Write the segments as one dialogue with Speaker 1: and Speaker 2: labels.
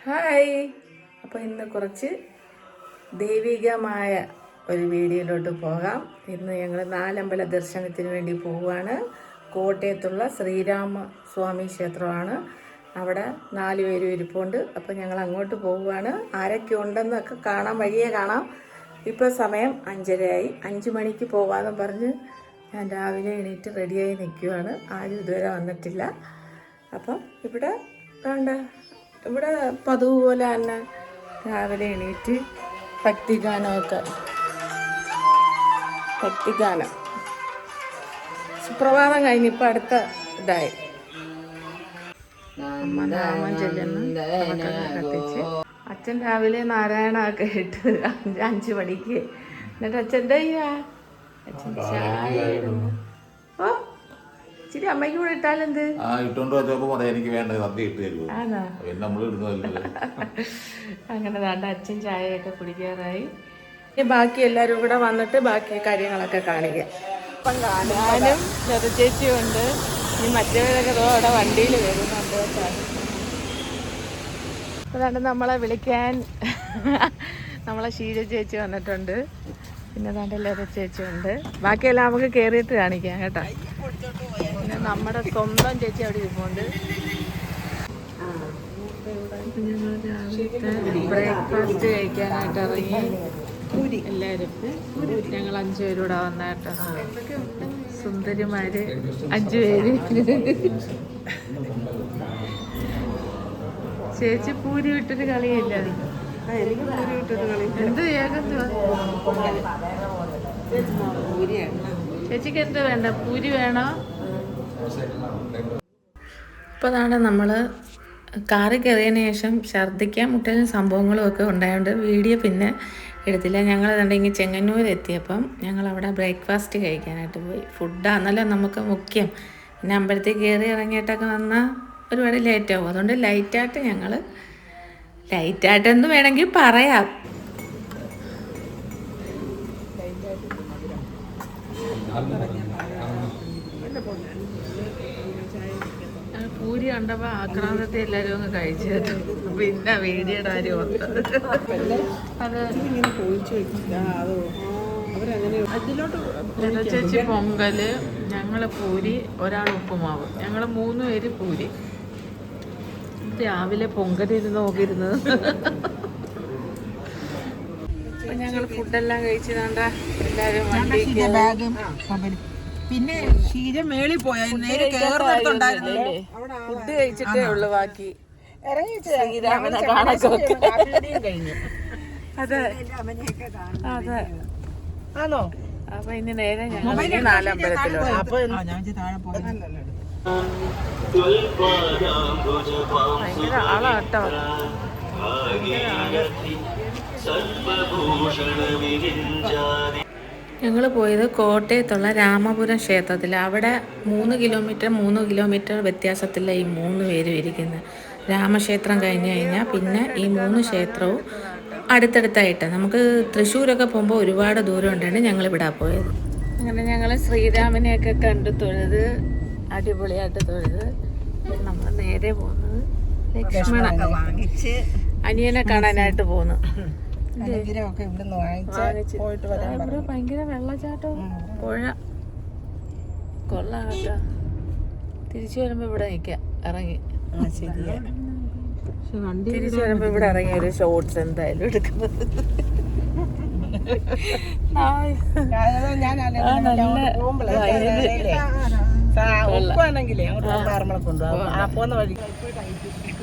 Speaker 1: Hi. അപ്പോൾ ഇന്ന് കുറച്ച് ദൈവികമായ ഒരു വീഡിയോയിലോട്ട് പോകാം. ഇന്ന് ഞങ്ങൾ നാലമ്പല ദർശനത്തിന് വേണ്ടി പോവുകയാണ്. കോട്ടയത്തുള്ള ശ്രീരാമ സ്വാമി ക്ഷേത്രമാണ്. അവിടെ 4 പേര് ഇരിപ്പുണ്ട്. അപ്പോൾ ഞങ്ങൾ അങ്ങോട്ട് പോവുകയാണ്. ആരൊക്കെ ഉണ്ടെന്നൊക്കെ കാണാൻ വഴിയേ കാണാം. ഇപ്പോൾ സമയം 5:30 5 മണിക്ക് പോകാമെന്ന് പറഞ്ഞ് ഞാൻ രാവിലെ എണീറ്റ് റെഡിയായി നിൽക്കുകയാണ്. ആരും ഇതുവരെ വന്നിട്ടില്ല. അപ്പം ഇവിടെ പതിവ് പോലെ തന്നെ രാവിലെ എണീറ്റ് ഭക്തിഗാനം സുപ്രഭാതം കഴിഞ്ഞിപ്പോൾ അടുത്ത ഇതായി നാമം ചെല്ലുന്നു. കത്തിച്ച് അച്ഛൻ രാവിലെ നാരായണമൊക്കെ ഇട്ട് 5 മണിക്ക്. എന്നിട്ട് അച്ഛൻ എന്താ ചെയ്യാ? അച്ഛൻ ചായ ഇടുന്നു. ഓ ഇച്ചിരി അമ്മയ്ക്ക് കൂടെ ഇട്ടാലെന്ത്? അങ്ങനെ വേണ്ട. അച്ഛൻ ചായയൊക്കെ കുടിക്കാറായി. ബാക്കി എല്ലാവരും കൂടെ വന്നിട്ട് ബാക്കി കാര്യങ്ങളൊക്കെ കാണിക്കാം. ഇപ്പം ഞാനും ചേച്ചിയും ഉണ്ട്. ഇനി മറ്റവരൊക്കെ അവിടെ വണ്ടിയിൽ വരുന്നുണ്ട്. അതാണ്ട് നമ്മളെ വിളിക്കാൻ നമ്മളെ ഷീജ ചേച്ചി വന്നിട്ടുണ്ട്. പിന്നെ അതാണ്ട് എല്ലാവരും ചേച്ചി ഉണ്ട്. ബാക്കിയെല്ലാം നമുക്ക് കയറിയിട്ട് കാണിക്കാം കേട്ടോ. പിന്നെ നമ്മുടെ സ്വന്തം ചേച്ചി അവിടെ ഇരിപ്പുണ്ട്. ഞങ്ങൾ രാവിലത്തെ ബ്രേക്ക്ഫാസ്റ്റ് കഴിക്കാനായിട്ട് ഇറങ്ങി. എല്ലാവരും ഞങ്ങൾ 5 പേരൂടെ വന്ന കേട്ടോ. സുന്ദരിമാര് 5 പേര്. ചേച്ചി പൂരി വിട്ടൊരു കളിയില്ല. എന്ത് ചേച്ചിക്ക് എന്ത് വേണ്ട? പൂരി വേണോ? ഇപ്പോൾ അതാണ് നമ്മൾ കാറിൽ കയറിയതിന് ശേഷം ഛർദ്ദിക്കാൻ മുട്ടലും സംഭവങ്ങളും ഒക്കെ ഉണ്ടായതുകൊണ്ട് വീഡിയോ പിന്നെ എടുത്തില്ല. ഞങ്ങൾ അതുണ്ടെങ്കിൽ ചെങ്ങന്നൂർ എത്തിയപ്പം ഞങ്ങൾ അവിടെ ബ്രേക്ക്ഫാസ്റ്റ് കഴിക്കാനായിട്ട് പോയി. ഫുഡാണല്ലോ നമുക്ക് മുഖ്യം. പിന്നെ അമ്പലത്തിൽ കയറി ഇറങ്ങിയിട്ടൊക്കെ വന്നാൽ ഒരുപാട് ലേറ്റാവും. അതുകൊണ്ട് ലൈറ്റായിട്ടെന്ന് വേണമെങ്കിൽ പറയാം. പൂരി കണ്ടപ്പോൾ ആക്രാന്തത്തെ എല്ലാവരും ഒന്ന് കഴിച്ചു. പിന്നെ വീഡിയോയുടെ കാര്യം ഓർത്തത്. ചേച്ചി പൊങ്കല്, ഞങ്ങൾ പൂരി, ഒരാൾ ഉപ്പുമാവ്. ഞങ്ങൾ 3 പേര് പൂരി. രാവിലെ പൊങ്കലിരുന്ന് നോക്കിയിരുന്നത്. അപ്പൊ ഞങ്ങൾ ഫുഡെല്ലാം കഴിച്ചതാണ്ട എല്ലാവരും
Speaker 2: പിന്നെ ഷീജ മേളിൽ പോയാ
Speaker 1: ഫുഡ് കഴിച്ചിട്ടേ ഉള്ളു. ബാക്കി
Speaker 2: ശ്രീരാമനെ കഴിഞ്ഞു.
Speaker 1: അതെ അതെ ആണോ? അപ്പൊ ഇനി നേരെ ഞങ്ങൾ 4 അമ്പലത്തിലോട്ട്.
Speaker 2: അപ്പൊ ഞാൻ താഴെ പോകുന്നല്ലോ.
Speaker 1: ഭയങ്കര ആളാട്ടോ. ഞങ്ങൾ പോയത് കോട്ടയത്തുള്ള രാമപുരം ക്ഷേത്രത്തിൽ. അവിടെ 3 കിലോമീറ്റർ വ്യത്യാസത്തിലാണ് ഈ 3 പേരും ഇരിക്കുന്നത്. രാമക്ഷേത്രം കഴിഞ്ഞ് കഴിഞ്ഞാൽ പിന്നെ ഈ 3 ക്ഷേത്രവും അടുത്തടുത്തായിട്ട്. നമുക്ക് തൃശ്ശൂരൊക്കെ പോകുമ്പോൾ ഒരുപാട് ദൂരം കൊണ്ടാണ് ഞങ്ങൾ ഇവിടെ പോയത്. അങ്ങനെ ഞങ്ങൾ ശ്രീരാമനെയൊക്കെ കണ്ടു തൊഴുത് അടിപൊളിയായിട്ട് തൊഴുത് നമ്മൾ നേരെ പോകുന്നത് ലക്ഷ്മണൊക്കെ വാങ്ങിച്ച് അനിയനെ കാണാനായിട്ട് പോകുന്നു. ഇവിടെ ഭയങ്കര വെള്ളച്ചാട്ടം, പുഴ കൊള്ളാം കേട്ടോ. തിരിച്ചു വരുമ്പോ ഇവിടെ നിൽക്കാം ഇറങ്ങി. ശരിയാ, തിരിച്ചു വരുമ്പോ ഇവിടെ ഇറങ്ങി ഒരു ഷോർട്സ് എന്തായാലും എടുക്കുന്നത്.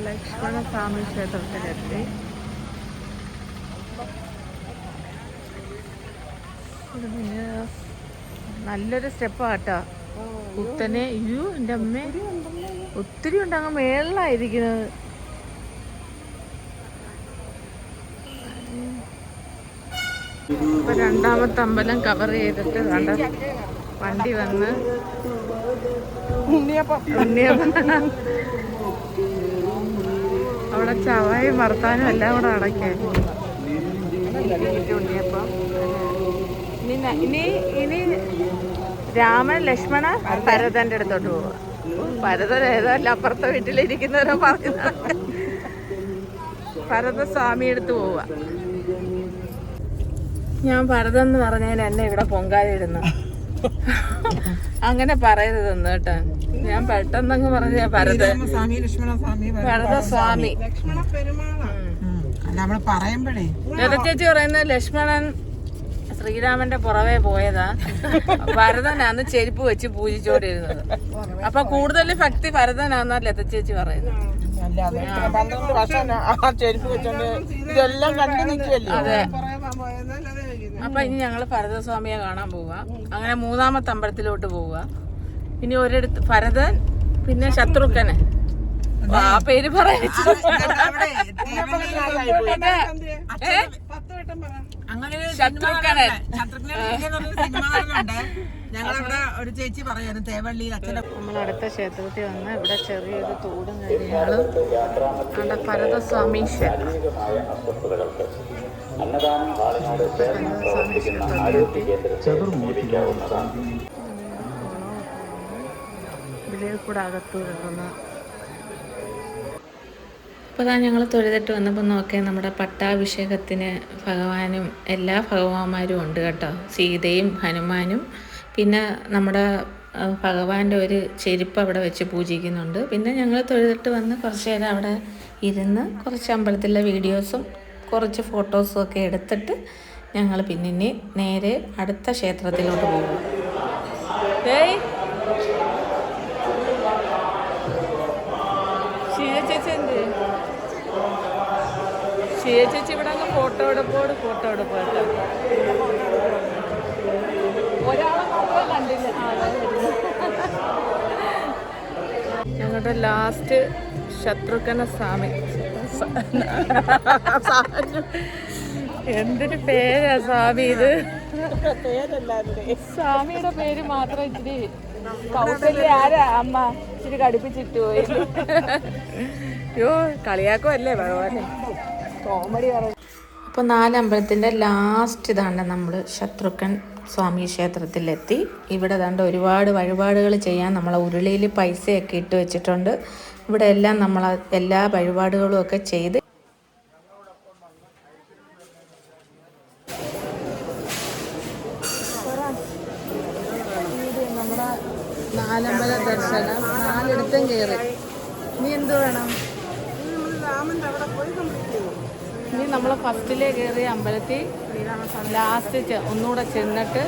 Speaker 1: ലക്ഷ്മണ സ്വാമി ക്ഷേത്രത്തിലെത്തി. നല്ലൊരു സ്റ്റെപ്പാട്ടോ. കുത്തനെ. അയ്യോ എൻ്റെ അമ്മ, ഒത്തിരി ഉണ്ട്. അങ്ങ് മേളിലായിരിക്കുന്നത്. ഇപ്പൊ 2ാമത്തെ അമ്പലം കവർ ചെയ്തിട്ട് വണ്ടി വന്ന് അവിടെ ചവായും വർത്താനും എല്ലാം കൂടെ അടയ്ക്കാൻ. ഉണ്ണിയപ്പം. ഇനി രാമൻ ലക്ഷ്മണ ഭരതന്റെ അടുത്തോട്ട് പോവുക. ഭരതൻ ഏതല്ല അപ്പുറത്തെ വീട്ടിലിരിക്കുന്നവരോ പറഞ്ഞ ഭരതസ്വാമി എടുത്ത് പോവുക. ഞാൻ ഭരതം എന്ന് പറഞ്ഞാൽ എന്നെ ഇവിടെ പൊങ്കാലിടുന്നു. അങ്ങനെ പറയരുതെന്ന് കേട്ടോ. ഞാൻ പെട്ടെന്നങ്ങ് പറഞ്ഞ ഭരതസ്വാമി.
Speaker 2: നമ്മള് പറയുമ്പോഴേ
Speaker 1: ചേച്ചി പറയുന്നത് ലക്ഷ്മണൻ ശ്രീരാമന്റെ പുറവേ പോയതാ, ഭരതനാന്ന് ചെരുപ്പ് വെച്ച് പൂജിച്ചോണ്ടിരുന്നത്. അപ്പൊ കൂടുതൽ ഭക്തി ഭരതനാന്നാ ലത ചേച്ചി പറയുന്നത്.
Speaker 2: 12 വർഷം ആ ചെരുപ്പ് വെച്ചോണ്ട് ഇതെല്ലാം കണ്ടു നിൽക്കുമല്ലോ.
Speaker 1: അതെ. അപ്പൊ ഇനി ഞങ്ങള് ഭരതസ്വാമിയെ കാണാൻ പോവുക. അങ്ങനെ 3ാമത്തെ അമ്പലത്തിലോട്ട് പോവുക. ഇനി ഒരിടത്ത് ഭരതൻ, പിന്നെ ശത്രുഘ്നൻ. ആ പേര് പറയാൻ ശത്രുഘ്നൻ.
Speaker 2: ഞങ്ങളവിടെ ഒരു ചേച്ചി പറയാനും തേവള്ളിയിൽ അച്ഛനെ.
Speaker 1: നമ്മൾ അടുത്ത ക്ഷേത്രത്തിൽ വന്ന് ഇവിടെ ചെറിയൊരു തോടും കാര്യങ്ങളും. അവിടെ ഭരതസ്വാമി ക്ഷേത്രം. ഇതിലേക്ക് കൂടെ അകത്തു കിടക്കുന്ന. അപ്പോൾ ഞങ്ങൾ തൊഴുതിട്ട് വന്നപ്പോൾ നോക്കിയാൽ നമ്മുടെ പട്ടാഭിഷേകത്തിന് ഭഗവാനും എല്ലാ ഭഗവാന്മാരും ഉണ്ട് കേട്ടോ. സീതയും ഹനുമാനും, പിന്നെ നമ്മുടെ ഭഗവാന്റെ ഒരു ചെരുപ്പ് അവിടെ വെച്ച് പൂജിക്കുന്നുണ്ട്. പിന്നെ ഞങ്ങൾ തൊഴുതിട്ട് വന്ന് കുറച്ച് നേരം അവിടെ ഇരുന്ന് കുറച്ച് അമ്പലത്തിലെ വീഡിയോസും കുറച്ച് ഫോട്ടോസും ഒക്കെ എടുത്തിട്ട് ഞങ്ങൾ പിന്നെ നേരെ അടുത്ത ക്ഷേത്രത്തിലോട്ട് പോകും. ചേച്ചി ഇവിടെ അങ്ങ് ഫോട്ടോ എടുപ്പോട് ഒരാളെ മാത്രം കണ്ടില്ല. ഞങ്ങളുടെ ലാസ്റ്റ് ശത്രുഘ്ന സ്വാമി. എന്തൊരു പേരാ സ്വാമി ഇത്. സ്വാമിയുടെ പേര് മാത്രം ഇച്ചിരി കൗസല്യ ആരാ അമ്മ ഇച്ചിരി കടുപ്പിച്ചിട്ട് പോയി. അയ്യോ കളിയാക്കോ അല്ലേ ഭഗവാനെ, കോമഡി പറഞ്ഞു. അപ്പോൾ 4 അമ്പലത്തിൻ്റെ ലാസ്റ്റ് ഇതാണ്ട് നമ്മൾ ശത്രുഘ്നൻ സ്വാമി ക്ഷേത്രത്തിലെത്തി. ഇവിടെ ദാണ്ട് ഒരുപാട് വഴിപാടുകൾ ചെയ്യാൻ നമ്മളെ ഉരുളിയിൽ പൈസയൊക്കെ ഇട്ട് വെച്ചിട്ടുണ്ട്. ഇവിടെ എല്ലാം നമ്മൾ എല്ലാ വഴിപാടുകളും ഒക്കെ ചെയ്ത് നമ്മുടെ 4 അമ്പല ദർശനം 4 കയറി. നീ എന്ത് വേണം? ഇനി നമ്മൾ ഫസ്റ്റിലേ കയറിയ അമ്പലത്തിൽ ലാസ്റ്റ് ഒന്നുകൂടെ ചെന്നിട്ട്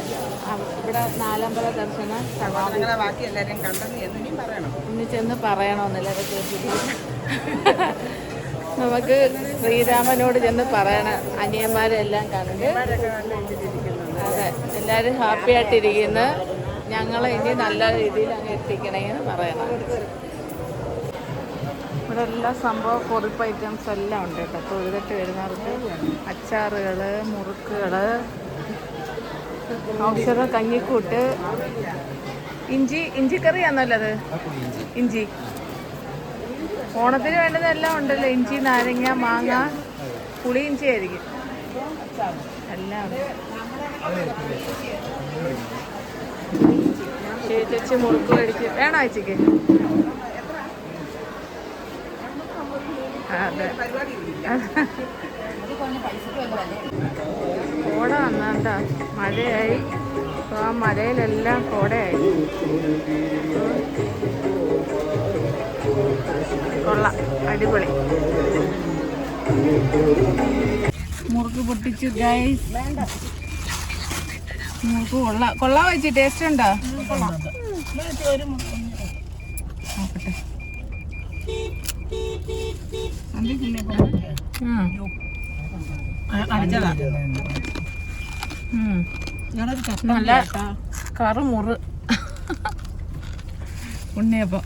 Speaker 1: ഇവിടെ 4 അമ്പല ദർശനം
Speaker 2: ബാക്കി എല്ലാവരും കണ്ടെന്ന്
Speaker 1: ഇനി ചെന്ന് പറയണമെന്നില്ല. നമുക്ക് ശ്രീരാമനോട് ചെന്ന് പറയണം. അനിയന്മാരെല്ലാം കണ്ട് അതെ എല്ലാവരും ഹാപ്പി ആയിട്ടിരിക്കുന്നു, ഞങ്ങളെ ഇനി നല്ല രീതിയിൽ അങ്ങ് എത്തിക്കണേന്ന് പറയണം. ഇവിടെ എല്ലാ സംഭവം പൊറിപ്പ് ഐറ്റംസ് എല്ലാം ഉണ്ട് കേട്ടോ. തൊഴുതിട്ട് വരുന്നവർക്ക് അച്ചാറുകൾ, മുറുക്കുകൾ, ഔഷധ കഞ്ഞിക്കൂട്ട്, ഇഞ്ചിക്കറിയാണല്ലോ അത്. ഇഞ്ചി ഓണത്തിന് വേണ്ടതെല്ലാം ഉണ്ടല്ലോ. ഇഞ്ചി, നാരങ്ങ, മാങ്ങ, പുളി ഇഞ്ചി ആയിരിക്കും എല്ലാം ഉണ്ട്. ചേച്ചി മുറുക്ക് മേടിച്ച് വേണോ ചേച്ചിക്ക്? അതെ കോട വന്നാണ്ട മഴയായി. അപ്പോൾ ആ മഴയിലെല്ലാം കോടയായി. കൊള്ളാം, അടിപൊളി. മുറുക്ക് പൊട്ടിച്ചു ഗൈസ്. മുറുക്ക് കൊള്ളാൻ വെച്ച് ടേസ്റ്റ് ഉണ്ടോ? നോക്കട്ടെ. നല്ല കറുമുറ് ഉണ്ണിയപ്പം.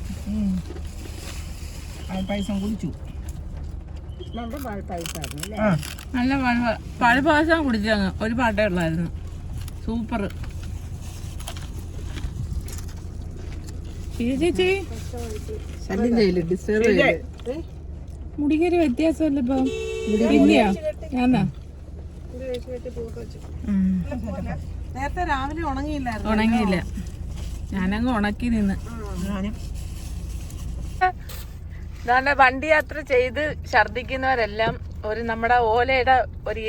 Speaker 2: പായസം കുടിച്ചു.
Speaker 1: നല്ല പാൽപ്പായസം കുടിച്ചങ്ങ്. ഒരു പാട്ടേ ഉള്ളായിരുന്നു. സൂപ്പർ. ചേച്ചി മുടിക്കൊരു വ്യത്യാസമല്ല ഇപ്പം. പിന്നെയാ ഞാനാ
Speaker 2: നേരത്തെ രാവിലെ
Speaker 1: ഉണങ്ങിയില്ല. ഞാനങ്ങ് ഉണക്കി നിന്ന്. ഇതാണ്ട് വണ്ടി യാത്ര ചെയ്ത് ഛർദിക്കുന്നവരെല്ലാം ഒരു നമ്മുടെ ഓലയുടെ ഒരു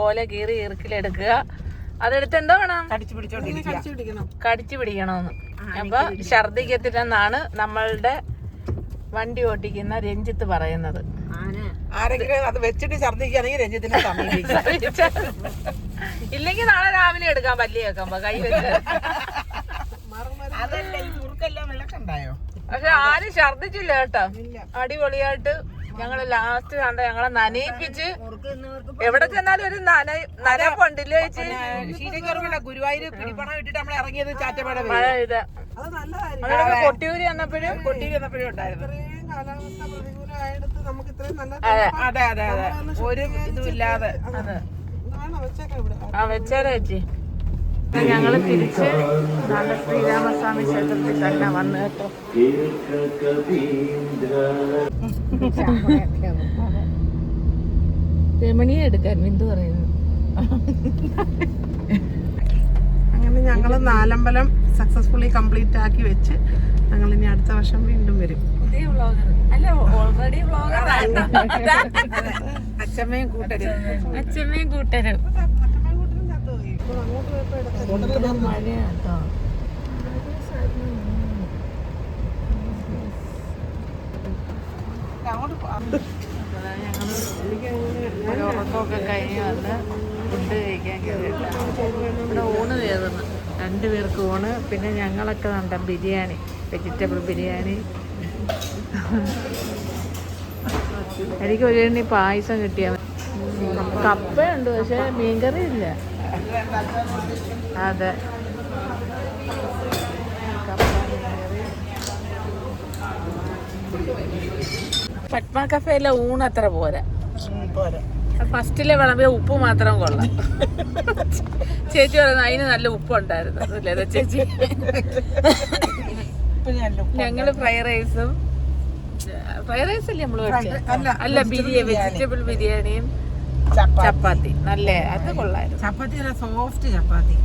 Speaker 1: ഓല കീറി ഈർക്കിലെടുക്കുക. അതെടുത്ത് എന്തോ വേണം? കടിച്ചു പിടിക്കണമെന്ന്. അപ്പൊ ഛർദിക്കത്തില്ലെന്നാണ് നമ്മളുടെ വണ്ടി ഓട്ടിക്കുന്ന രഞ്ജിത്ത് പറയുന്നത്.
Speaker 2: ആരെങ്കിലും അത് വെച്ചിട്ട് ഛർദിക്കുകയാണെങ്കിൽ രഞ്ജിത്തിനെ
Speaker 1: ഇല്ലെങ്കിൽ നാളെ രാവിലെ എടുക്കാൻ പല്ലി വെക്കുമ്പോ കൈ വെച്ച്.
Speaker 2: അതല്ല ഈ മുറുക്കെല്ലാം വിളക്കുണ്ടായോ?
Speaker 1: പക്ഷെ ആരും ഛർദിച്ചില്ല കേട്ടോ. അടിപൊളിയായിട്ട് ഞങ്ങള് ലാസ്റ്റ് കണ്ട ഞങ്ങളെ നനയിപ്പിച്ച് എവിടെ ചെന്നാലും ഒരു നനപ്പുണ്ടല്ലോ ചേച്ചി.
Speaker 2: ഗുരുവായൂര് പിടിപ്പണം ഇട്ടിട്ട് നമ്മൾ ഇറങ്ങിയത് ചാറ്റമഴ
Speaker 1: മഴ ഇത് കൊട്ടിയൂര് വന്നപ്പോഴും
Speaker 2: ഉണ്ടായിരുന്നു. അതെ അതെ അതെ, ഒരു ഇതുമില്ലാതെ.
Speaker 1: അതെ വെച്ചേരാ ചേച്ചി. ഞങ്ങള് തിരിച്ച് ശ്രീരാമസ്വാമി ക്ഷേത്രത്തിൽ തന്നെ വന്നു കേട്ടോ. രമണിയെ എടുക്കാൻ ബിന്ദു പറയുന്നു.
Speaker 2: അങ്ങനെ ഞങ്ങള് നാലമ്പലം സക്സസ്ഫുള്ളി കംപ്ലീറ്റ് ആക്കി വെച്ച് ഞങ്ങൾ ഇനി അടുത്ത വർഷം വീണ്ടും വരും.
Speaker 1: പുതിയ വ്ളോഗർ അല്ല, ഓൾറെഡി വ്ളോഗർ.
Speaker 2: അച്ഛമ്മയും കൂട്ടരും
Speaker 1: മഴയാട്ടോ. ഞങ്ങൾ ഉറക്കമൊക്കെ കഴിഞ്ഞ് വന്ന് ഫുഡ് കഴിക്കാൻ കയറിയിട്ടാണ്. ഇവിടെ ഊണ് കയറുന്നു, 2 പേർക്ക് ഊണ്. പിന്നെ ഞങ്ങളൊക്കെ കണ്ട ബിരിയാണി, വെജിറ്റബിൾ ബിരിയാണി. എനിക്ക് ഒരു എണ്ണി പായസം കിട്ടിയാൽ. കപ്പയുണ്ട് പക്ഷെ മീൻകറി ഇല്ല. അതെ, പത്മ കഫേയിലെ ഊണ് അത്ര പോരാ. ഫസ്റ്റിലെ വിളമ്പിയ ഉപ്പ് മാത്രം കൊള്ളാം. ചേച്ചി പറയുന്നത് അതിന് നല്ല ഉപ്പുണ്ടായിരുന്നു. അല്ലേ ചേച്ചി? ഞങ്ങള് ഫ്രൈഡ് റൈസ് അല്ലേ നമ്മള് അല്ല ബിരിയാണി, വെജിറ്റബിൾ ബിരിയാണിയും ചപ്പാത്തി. നല്ല അത് കൊള്ളായിരുന്നു.
Speaker 2: ചപ്പാത്തി സോഫ്റ്റ് ചപ്പാത്തി.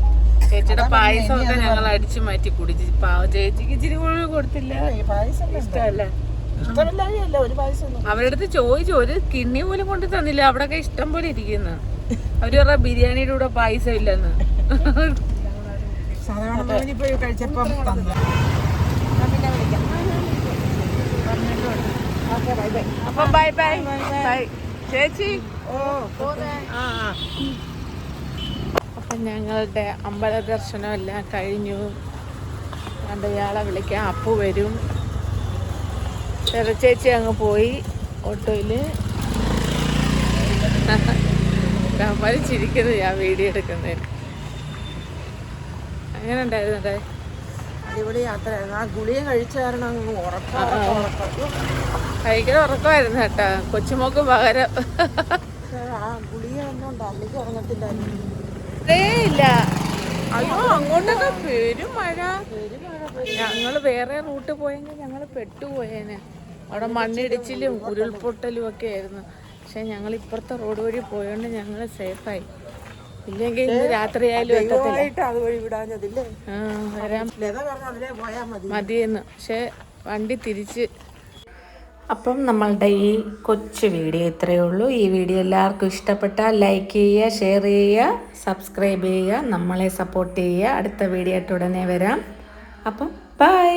Speaker 1: ചേച്ചിയുടെ പായസമൊക്കെ ഞങ്ങൾ അടിച്ചു മാറ്റി കുടിച്ച്. ചേച്ചിക്ക് ഇച്ചിരി മുഴുവൻ കൊടുത്തില്ല. ഇഷ്ടമല്ല, അവരുടെ അടുത്ത് ചോദിച്ചു, ഒരു കിണ്ണി പോലും കൊണ്ട് തന്നില്ല. അവിടെയൊക്കെ ഇഷ്ടം പോലെ ഇരിക്കുന്നു. അവര് പറഞ്ഞ ബിരിയാണിയുടെ കൂടെ പായസം ഇല്ലെന്ന്. അപ്പൊ ബൈ ബൈ ബൈ ചേച്ചി. അപ്പൊ ഞങ്ങളുടെ അമ്പല ദർശനം എല്ലാം കഴിഞ്ഞു. കണ്ട് ഇയാളെ വിളിക്കാം, അപ്പു വരും. ചേച്ചി അങ്ങ് പോയി ഓട്ടോയില്. ചിരിക്കുന്നത് ഞാൻ വീഡിയോ എടുക്കുന്നതിന്. അങ്ങനെ ഉണ്ടായിരുന്നേ?
Speaker 2: അടിപൊളി യാത്രയായിരുന്നു. ആ ഗുളിക കഴിച്ച കാരണം
Speaker 1: ഭയങ്കര ഉറക്കമായിരുന്നു കേട്ടാ. കൊച്ചുമോക്ക് പകരം
Speaker 2: ആ ഗുളിക ഒന്നും അല്ലെങ്കിൽ ഉറങ്ങത്തില്ലായിരുന്നു.
Speaker 1: ഇല്ല. അയ്യോ, അങ്ങോട്ടൊക്കെ പെരും മഴ. ഞങ്ങള് വേറെ റൂട്ട് പോയെങ്കിൽ ഞങ്ങൾ പെട്ടുപോയേനെ. അവിടെ മണ്ണിടിച്ചിലും ഉരുൾപൊട്ടലും ഒക്കെ ആയിരുന്നു. പക്ഷെ ഞങ്ങൾ ഇപ്പുറത്തെ റോഡ് വഴി പോയോണ്ട് ഞങ്ങൾ സേഫായി. ഇല്ലെങ്കിൽ ഇന്ന് രാത്രിയായാലും മതിയെന്ന്. പക്ഷെ വണ്ടി തിരിച്ച്. അപ്പം നമ്മളുടെ ഈ കൊച്ചു വീഡിയോ ഇത്രയേ ഉള്ളൂ. ഈ വീഡിയോ എല്ലാവർക്കും ഇഷ്ടപ്പെട്ടാൽ ലൈക്ക് ചെയ്യുക, ഷെയർ ചെയ്യുക, സബ്സ്ക്രൈബ് ചെയ്യുക, നമ്മളെ സപ്പോർട്ട് ചെയ്യുക. അടുത്ത വീഡിയോ ആയിട്ട് ഉടനെ വരാം. അപ്പം ബൈ.